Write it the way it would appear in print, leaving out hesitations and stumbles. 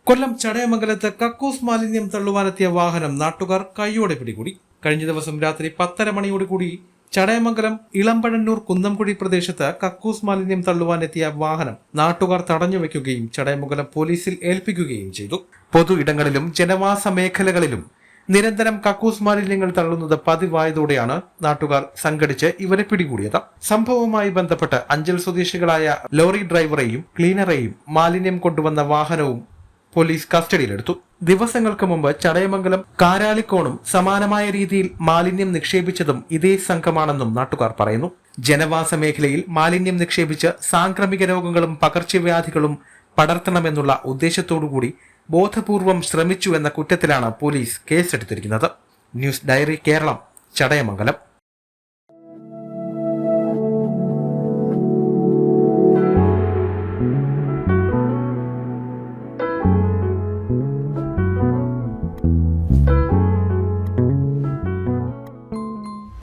കൊല്ലം ചടയമംഗലത്ത് കക്കൂസ് മാലിന്യം തള്ളുവാനെത്തിയ വാഹനം നാട്ടുകാർ കൈയോടെ പിടികൂടി. കഴിഞ്ഞ ദിവസം രാത്രി 10:30 മണിയോടുകൂടി ചടയമംഗലം ഇളമ്പഴന്നൂർ കുന്നംകുഴി പ്രദേശത്ത് കക്കൂസ് മാലിന്യം തള്ളുവാനെത്തിയ വാഹനം നാട്ടുകാർ തടഞ്ഞുവെക്കുകയും ചടയമംഗലം പോലീസിൽ ഏൽപ്പിക്കുകയും ചെയ്തു. പൊതു ഇടങ്ങളിലും ജനവാസ മേഖലകളിലും നിരന്തരം കക്കൂസ് മാലിന്യങ്ങൾ തള്ളുന്നത് പതിവായതോടെയാണ് നാട്ടുകാർ സംഘടിച്ച് ഇവരെ പിടികൂടിയത്. സംഭവവുമായി ബന്ധപ്പെട്ട് അഞ്ചൽ സ്വദേശികളായ ലോറി ഡ്രൈവറെയും ക്ലീനറെയും മാലിന്യം കൊണ്ടുവന്ന വാഹനവും പോലീസ് കസ്റ്റഡിയിലെടുത്തു. ദിവസങ്ങൾക്ക് മുമ്പ് ചടയമംഗലം കാരാളിക്കോണും സമാനമായ രീതിയിൽ മാലിന്യം നിക്ഷേപിച്ചതും ഇതേ സംഘമാണെന്നും നാട്ടുകാർ പറയുന്നു. ജനവാസ മേഖലയിൽ മാലിന്യം നിക്ഷേപിച്ച് സാംക്രമിക രോഗങ്ങളും പകർച്ചവ്യാധികളും പടർത്തണമെന്നുള്ള ഉദ്ദേശത്തോടുകൂടി ബോധപൂർവം ശ്രമിച്ചു എന്ന കുറ്റത്തിലാണ് പോലീസ് കേസെടുത്തിരിക്കുന്നത്. News diary Keralam, Chadayamangalam.